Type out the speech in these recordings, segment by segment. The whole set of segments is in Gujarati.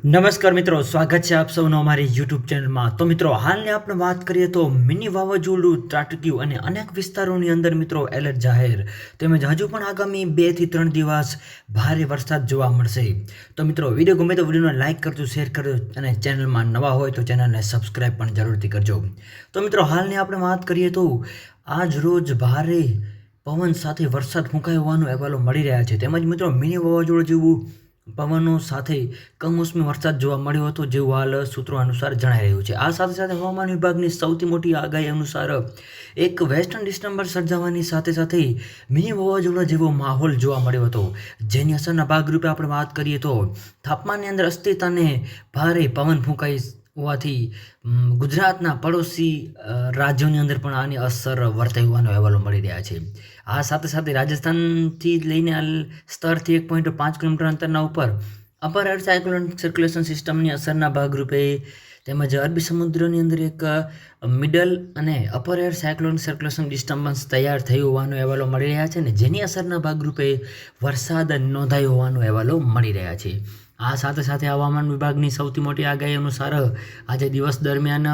નમસ્કાર મિત્રો, સ્વાગત છે આપ સૌનો અમારી યુટ્યુબ ચેનલમાં। તો મિત્રો, હાલની આપણે વાત કરીએ તો મિની વાવાઝોડું ત્રાટક્યું અને અનેક વિસ્તારોની અંદર મિત્રો એલર્ટ જાહેર, તેમજ હજુ પણ આગામી 2 થી 3 દિવસ ભારે વરસાદ જોવા મળશે। તો મિત્રો, વિડીયો ગમે તો વિડીયોને લાઇક કરજો, શેર કરજો અને ચેનલમાં નવા હોય તો ચેનલને સબસ્ક્રાઈબ પણ જરૂરથી કરજો। તો મિત્રો, હાલની આપણે વાત કરીએ તો આજ રોજ ભારે પવન સાથે વરસાદ ફૂંકાયો હોવાનો અહેવાલો મળી રહ્યા છે, તેમજ મિત્રો મિની વાવાઝોડું જેવું પવનો સાથે કમોસમી વરસાદ જોવા મળ્યો હતો, જેવું હાલ સૂત્રો અનુસાર જણાઈ રહ્યું છે। આ સાથે સાથે હવામાન વિભાગની સૌથી મોટી આગાહી અનુસાર એક વેસ્ટર્ન ડિસ્ટર્બન્સ સર્જાવાની સાથે સાથે મિની વાવાઝોડા જેવો માહોલ જોવા મળ્યો હતો, જેની અસરના ભાગરૂપે આપણે વાત કરીએ તો તાપમાનની અંદર અસ્થિરતાને ભારે પવન ફૂંકાઈ હોવાથી ગુજરાતના પડોશી રાજ્યોની અંદર પણ આની અસર વર્તાઈ હોવાનો અહેવાલો મળી રહ્યા છે। આ સાથે સાથે રાજસ્થાનથી લઈને સ્તરથી 1.5 કિલોમીટર અંતરના ઉપર અપર એર સાયક્લોન સર્ક્યુલેશન સિસ્ટમની અસરના ભાગરૂપે તેમજ અરબી સમુદ્રની અંદર એક મિડલ અને upper air cyclone circulation disturbance તૈયાર થયું હોવાનો અહેવાલો મળી રહ્યા છે, ને જેની અસરના ભાગરૂપે વરસાદ નોંધાયો હોવાનો અહેવાલો મળી રહ્યા છે। આ સાથે સાથે હવામાન વિભાગની સૌથી મોટી આગાહી અનુસાર આજે દિવસ દરમિયાન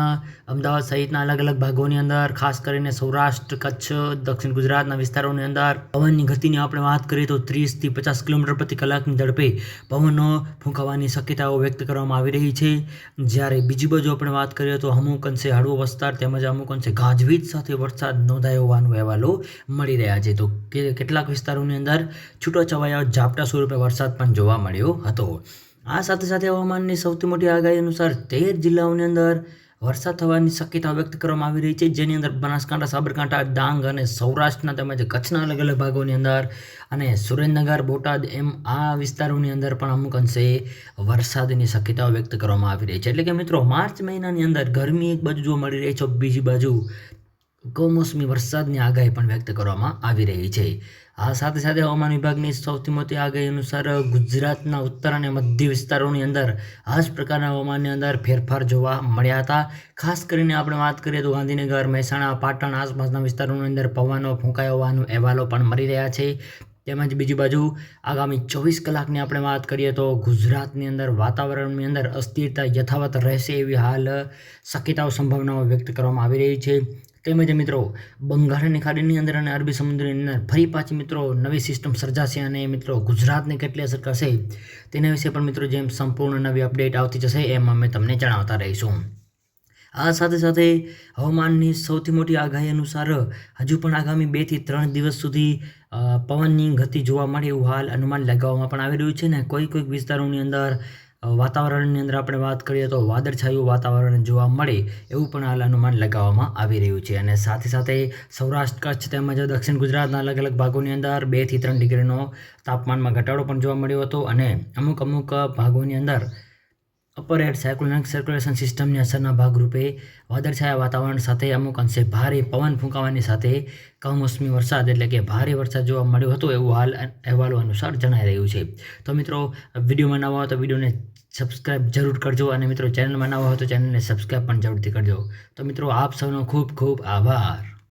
અમદાવાદ સહિતના અલગ અલગ ભાગોની અંદર, ખાસ કરીને સૌરાષ્ટ્ર, કચ્છ, દક્ષિણ ગુજરાતના વિસ્તારોની અંદર પવનની ગતિની આપણે વાત કરીએ તો 30 થી 50 કિલોમીટર પ્રતિ કલાકની ઝડપે પવનો ફૂંકાવાની શક્યતાઓ વ્યક્ત કરવામાં આવી રહી છે। જ્યારે બીજી બાજુ આપણે વાત કરીએ તો અમુક અંશે હળવો વિસ્તાર તેમજ અમુક અંશે ગાજવીજ સાથે વરસાદ નોંધાયો હોવાનો અહેવાલો મળી રહ્યા છે। તો કેટલાક વિસ્તારોની અંદર છૂટાછવાયા ઝાપટા સ્વરૂપે વરસાદ પણ જોવા મળ્યો હતો। આ સાથે સાથે હવામાનની સૌથી મોટી આગાહી અનુસાર 13 જિલ્લાઓની અંદર વરસાદ થવાની શક્યતા વ્યક્ત કરવામાં આવી રહી છે, જેની અંદર બનાસકાંઠા, સાબરકાંઠા, ડાંગ અને સૌરાષ્ટ્રના તેમજ કચ્છના અલગ અલગ ભાગોની અંદર અને સુરેન્દ્રનગર, બોટાદ એમ આ વિસ્તારોની અંદર પણ અમુક અંશે વરસાદની શક્યતાઓ વ્યક્ત કરવામાં આવી રહી છે। એટલે કે મિત્રો, માર્ચ મહિનાની અંદર ગરમી એક બાજુ જોવા મળી રહી છે, બીજી બાજુ કમોસમી વરસાદની આગાહી પણ વ્યક્ત કરવામાં આવી રહી છે। આ સાથે સાથે હવામાન વિભાગની સૌથી મોટી આગાહી અનુસાર ગુજરાતના ઉત્તર અને મધ્ય વિસ્તારોની અંદર આ જ પ્રકારના હવામાનની અંદર ફેરફાર જોવા મળ્યા હતા। ખાસ કરીને આપણે વાત કરીએ તો ગાંધીનગર, મહેસાણા, પાટણ આસપાસના વિસ્તારોની અંદર પવનો ફૂંકાયા હોવાનો અહેવાલો પણ મળી રહ્યા છે। તેમજ બીજી બાજુ આગામી 24 કલાકની આપણે વાત કરીએ તો ગુજરાતની અંદર વાતાવરણની અંદર અસ્થિરતા યથાવત રહેશે એવી હાલ શક્યતાઓ, સંભાવનાઓ વ્યક્ત કરવામાં આવી રહી છે। તેમજ મિત્રો, બંગાળની ખાડીની અંદર અને અરબી સમુદ્રની અંદર ફરી પાછી મિત્રો નવી સિસ્ટમ સર્જાશે અને મિત્રો ગુજરાતને કેટલી અસર કરશે તેના વિશે પણ મિત્રો જેમ સંપૂર્ણ નવી અપડેટ આવતી જશે એમ અમે તમને જણાવતા રહીશું। આ સાથે સાથે હવામાનની સૌથી મોટી આગાહી અનુસાર હજુ પણ આગામી 2 થી 3 દિવસ સુધી પવનની ગતિ જોવા મળે એવું હાલ અનુમાન લગાવવામાં પણ આવી રહ્યું છે, ને કોઈક વિસ્તારોની અંદર વાતાવરણની અંદર આપણે વાત કરીએ તો વાદળછાયું વાતાવરણ જોવા મળે એવું પણ હાલ અનુમાન લગાવવામાં આવી રહ્યું છે। અને સાથે સાથે સૌરાષ્ટ્ર, કચ્છ તેમજ દક્ષિણ ગુજરાતના અલગ અલગ ભાગોની અંદર 2 થી 3 ડિગ્રીનો તાપમાનમાં ઘટાડો પણ જોવા મળ્યો હતો, અને અમુક ભાગોની અંદર અપર એર સાયક્લોનિક સર્ક્યુલેશન સિસ્ટમની અસરના ભાગરૂપે વાદળછાયા વાતાવરણ સાથે અમુક અંશે ભારે પવન ફૂંકાવાની સાથે કમોસમી વરસાદ એટલે કે ભારે વરસાદ જોવા મળ્યો હતો એવું હાલ અહેવાલો અનુસાર જણાઈ રહ્યું છે। તો મિત્રો, વિડીયોમાં નવા હોય તો વિડીયોને સબસ્ક્રાઈબ જરૂર કરજો, અને મિત્રો ચેનલમાં નવા હોય તો ચેનલને સબસ્ક્રાઈબ પણ જરૂરથી કરજો। તો મિત્રો, આપ સૌનો ખૂબ ખૂબ આભાર।